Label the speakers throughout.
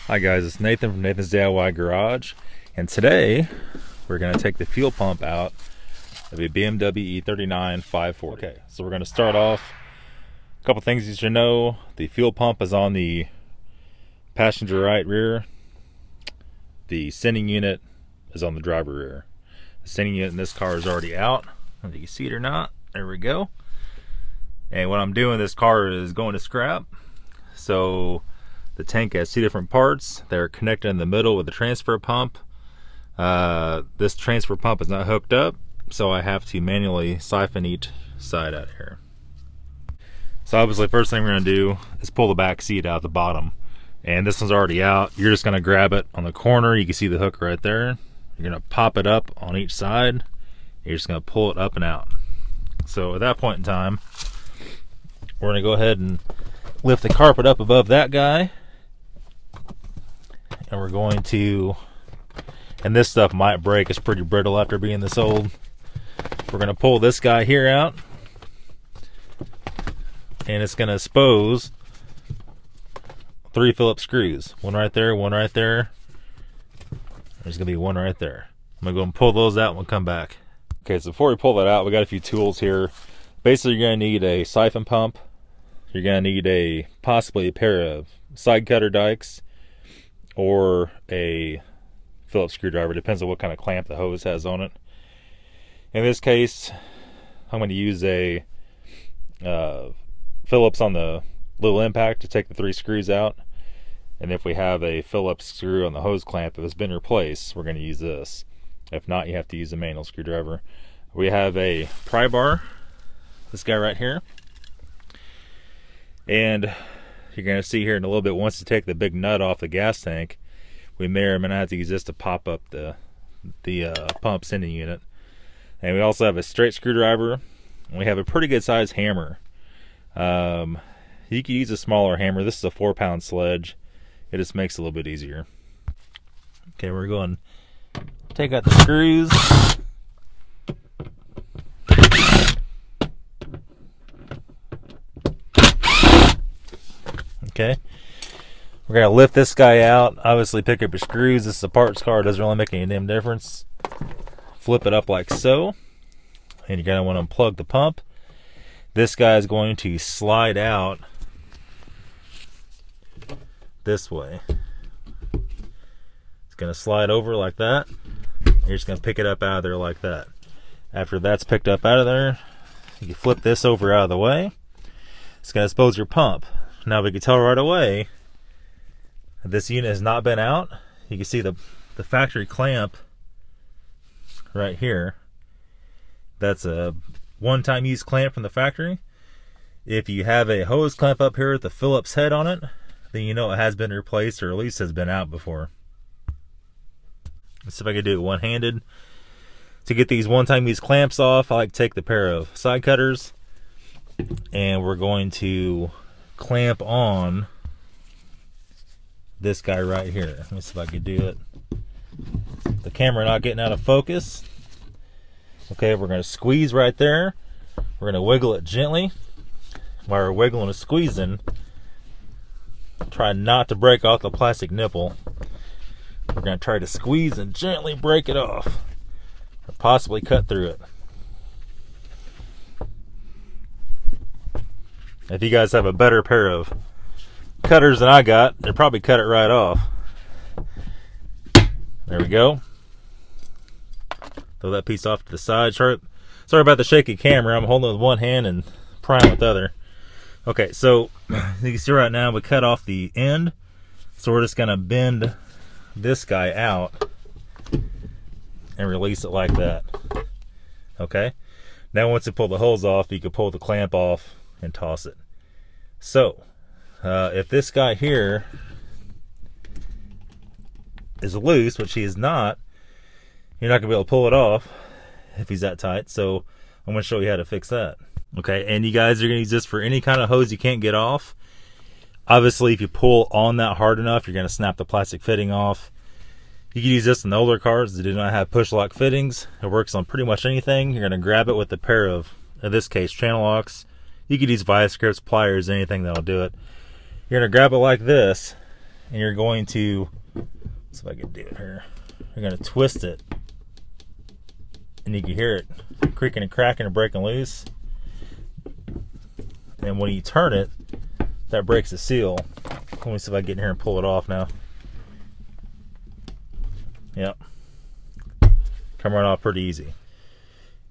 Speaker 1: Hi guys, it's Nathan from Nathan's DIY Garage, and today we're going to take the fuel pump out of a BMW E39 540. Okay, so we're going to start off. A couple things you should know: the fuel pump is on the passenger right rear. The sending unit is on the driver rear. The sending unit in this car is already out. I don't know if you can see it or not. There we go. And what I'm doing, this car is going to scrap. So the tank has two different parts. They're connected in the middle with the transfer pump. This transfer pump is not hooked up, so I have to manually siphon each side out here. So obviously, first thing we're going to do is pull the back seat out the bottom. And this one's already out. You're just going to grab it on the corner. You can see the hook right there. You're going to pop it up on each side. You're just going to pull it up and out. So at that point in time, we're going to go ahead and lift the carpet up above that guy. And we're going to, and this stuff might break, it's pretty brittle after being this old. We're going to pull this guy here out, and it's going to expose 3 Phillips screws. One right there, one right there. There's going to be one right there. I'm going to go and pull those out and we'll come back. Okay, so before we pull that out, we got a few tools here. Basically, you're going to need a siphon pump. You're going to need possibly a pair of side cutter dikes or a Phillips screwdriver. Depends on what kind of clamp the hose has on it. In this case, I'm going to use a Phillips on the little impact to take the 3 screws out. And if we have a Phillips screw on the hose clamp that has been replaced, we're going to use this. If not, you have to use a manual screwdriver. We have a pry bar, this guy right here. And you're going to see here in a little bit, once you take the big nut off the gas tank, we may or may not have to use this to pop up the pump sending unit. And we also have a straight screwdriver. And we have a pretty good sized hammer. You could use a smaller hammer. This is a 4-pound sledge. It just makes it a little bit easier. Okay, we're going to take out the screws. Okay, we're going to lift this guy out. Obviously pick up your screws. This is a parts car. It doesn't really make any damn difference. Flip it up like so. And you're going to want to unplug the pump. This guy is going to slide out this way. It's going to slide over like that. You're just going to pick it up out of there like that. After that's picked up out of there, you can flip this over out of the way. It's going to expose your pump. Now we can tell right away that this unit has not been out. You can see the factory clamp right here. That's a one-time use clamp from the factory. If you have a hose clamp up here with the Phillips head on it, then you know it has been replaced, or at least has been out before. Let's see if I can do it one-handed. To get these one-time use clamps off, I like to take the pair of side cutters, and we're going to clamp on this guy right here. Let me see if I can do it. The camera not getting out of focus. Okay, we're going to squeeze right there. We're going to wiggle it gently. While we're wiggling and squeezing, try not to break off the plastic nipple. We're going to try to squeeze and gently break it off, or possibly cut through it. If you guys have a better pair of cutters than I got, they'll probably cut it right off. There we go. Throw that piece off to the side. Sorry about the shaky camera. I'm holding it with one hand and prying with the other. Okay, so you can see right now we cut off the end. So we're just going to bend this guy out and release it like that. Okay. Now once you pull the hose off, you can pull the clamp off and toss it. So if this guy here is loose, which he is not, you're not gonna be able to pull it off if he's that tight. So I'm gonna show you how to fix that. Okay, and you guys are gonna use this for any kind of hose you can't get off. Obviously, if you pull on that hard enough, you're gonna snap the plastic fitting off. You can use this in the older cars that do not have push lock fittings. It works on pretty much anything. You're gonna grab it with a pair of, in this case, channel locks. You could use vice grips, pliers, anything that'll do it. You're gonna grab it like this, and you're going to, let's see if I can do it here. You're going to twist it, and you can hear it creaking and cracking and breaking loose. And when you turn it, that breaks the seal. Let me see if I can get in here and pull it off now. Yep. Come right off pretty easy.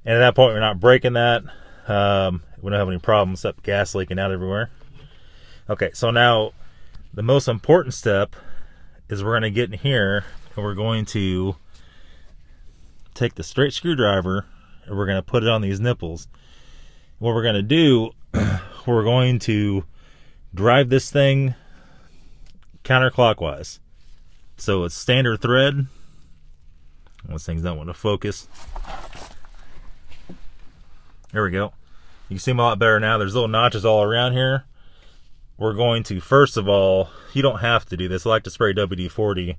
Speaker 1: And at that point, we're not breaking that. We don't have any problems except gas leaking out everywhere. Okay, so now the most important step is we're going to get in here and we're going to take the straight screwdriver and we're going to put it on these nipples. What we're going to do, we're going to drive this thing counterclockwise. So it's standard thread. Those things don't want to focus. There we go. You can see them a lot better now. There's little notches all around here. We're going to, first of all, you don't have to do this. I like to spray WD-40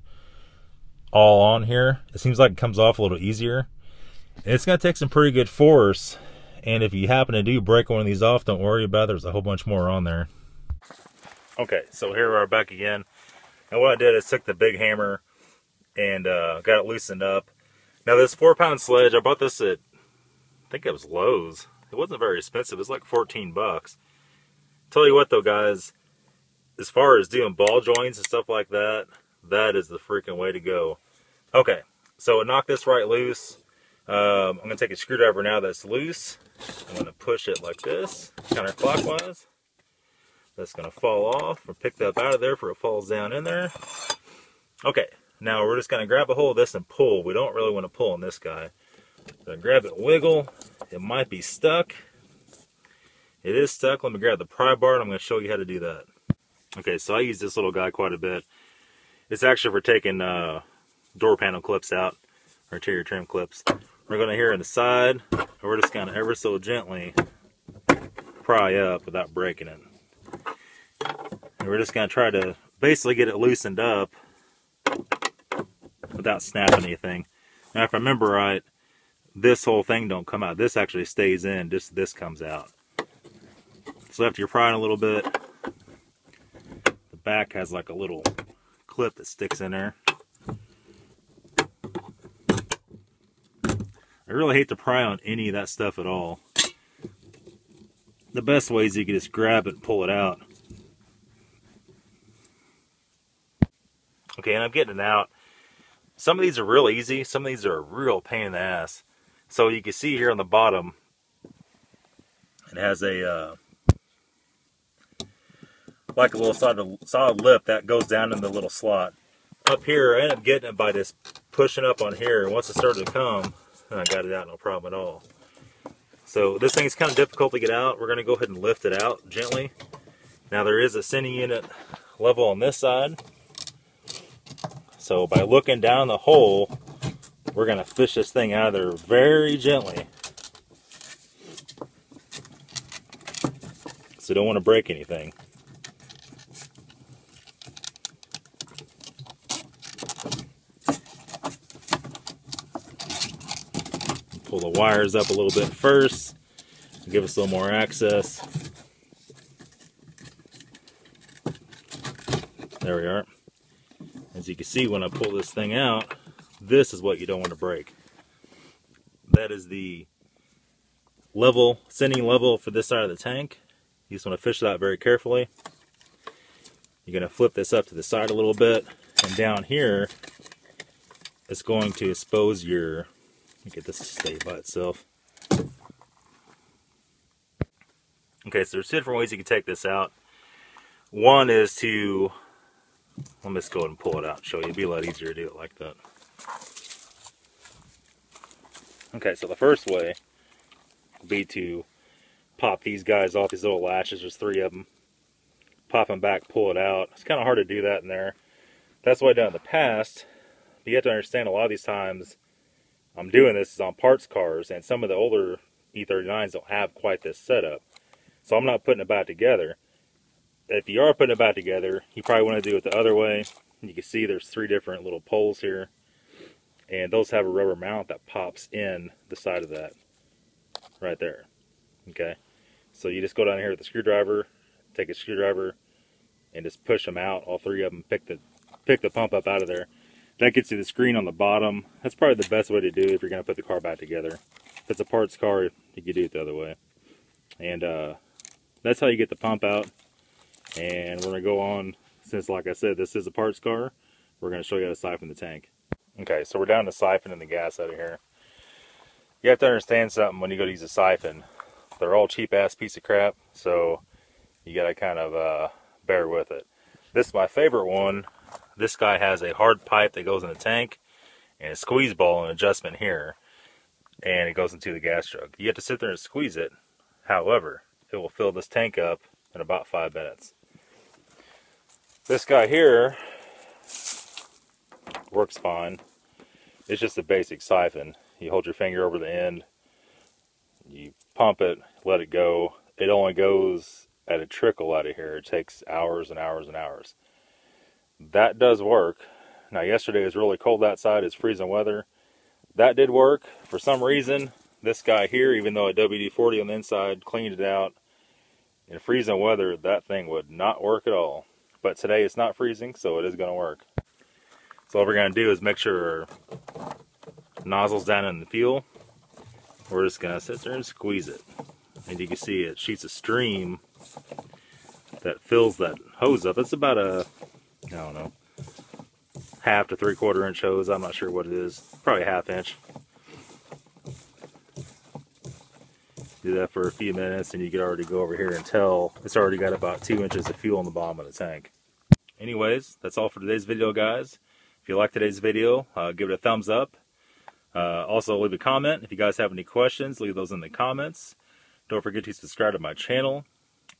Speaker 1: all on here. It seems like it comes off a little easier. And it's going to take some pretty good force. And if you happen to break one of these off, don't worry about it. There's a whole bunch more on there. Okay, so here we are back again. And what I did is took the big hammer and got it loosened up. Now this 4-pound sledge, I bought this at, I think it was Lowe's. It wasn't very expensive. It was like 14 bucks. Tell you what though, guys, as far as doing ball joints and stuff like that, that is the freaking way to go. Okay, so I knocked this right loose. I'm going to take a screwdriver now that's loose. I'm going to push it like this, counterclockwise. That's going to fall off or pick that out of there before it falls down in there. Okay, now we're just going to grab a hold of this and pull. We don't really want to pull on this guy. So grab it, wiggle. It might be stuck. It is stuck. Let me grab the pry bar and I'm going to show you how to do that. Okay, so I use this little guy quite a bit. It's actually for taking door panel clips out, or interior trim clips. We're going to hear on the side, and we're just going to ever so gently pry up without breaking it. And we're just going to try to basically get it loosened up without snapping anything. Now if I remember right, this whole thing don't come out. This actually stays in, just this comes out. So after you're prying a little bit, the back has like a little clip that sticks in there. I really hate to pry on any of that stuff at all. The best way is you can just grab it and pull it out. Okay, and I'm getting it out. Some of these are real easy. Some of these are a real pain in the ass. So you can see here on the bottom, it has a like a little solid lip that goes down in the little slot. Up here, I ended up getting it by just pushing up on here. And once it started to come, I got it out, no problem at all. So this thing's kind of difficult to get out. We're going to go ahead and lift it out gently. Now there is a sending unit level on this side. So by looking down the hole, we're going to fish this thing out of there very gently. So you don't want to break anything. Pull the wires up a little bit first, give us a little more access. There we are. As you can see, when I pull this thing out, this is what you don't want to break. That is the level, sending level for this side of the tank. You just want to fish it out very carefully. You're going to flip this up to the side a little bit, and down here, it's going to expose your, let me get this to stay by itself. Okay, so there's two different ways you can take this out. One is to, let me just go ahead and pull it out and show you. It'd be a lot easier to do it like that. Okay, so the first way would be to pop these guys off, these little latches. There's 3 of them. Pop them back, pull it out. It's kind of hard to do that in there. That's what I've done in the past. But you have to understand, a lot of these times I'm doing this is on parts cars, and some of the older E39s don't have quite this setup. So I'm not putting it back together. If you are putting it back together, you probably want to do it the other way. You can see there's 3 different little poles here, and those have a rubber mount that pops in the side of that right there. Okay, so you just go down here with a screwdriver, take a screwdriver, and just push them out, all three of them, pick the pump up out of there. That gets you the screen on the bottom. That's probably the best way to do it if you're going to put the car back together. If it's a parts car, you can do it the other way. And that's how you get the pump out. And we're going to go on, since like I said, this is a parts car, we're going to show you how to siphon the tank. Okay, so we're down to siphoning the gas out of here. You have to understand something when you go to use a siphon. They're all cheap-ass piece of crap, so you got to kind of bear with it. This is my favorite one. This guy has a hard pipe that goes in the tank and a squeeze ball and adjustment here, and it goes into the gas jug. You have to sit there and squeeze it. However, it will fill this tank up in about 5 minutes. This guy here works fine. It's just a basic siphon. You hold your finger over the end, you pump it, let it go. It only goes at a trickle out of here. It takes hours and hours and hours. That does work. Now yesterday was really cold outside, it's freezing weather. That did work. For some reason, this guy here, even though a WD-40 on the inside cleaned it out, in freezing weather, that thing would not work at all. But today it's not freezing, so it is going to work. So what we're going to do is make sure our nozzle's down in the fuel. We're just going to sit there and squeeze it. And you can see it shoots a stream that fills that hose up. It's about a, I don't know, 1/2 to 3/4 inch hose. I'm not sure what it is. Probably 1/2 inch. Do that for a few minutes and you can already go over here and tell it's already got about 2 inches of fuel in the bottom of the tank. Anyways, that's all for today's video, guys. If you like today's video, give it a thumbs up. Also, leave a comment. If you guys have any questions, leave those in the comments. Don't forget to subscribe to my channel.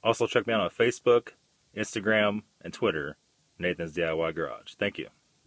Speaker 1: Also, check me out on Facebook, Instagram, and Twitter, Nathan's DIY Garage. Thank you.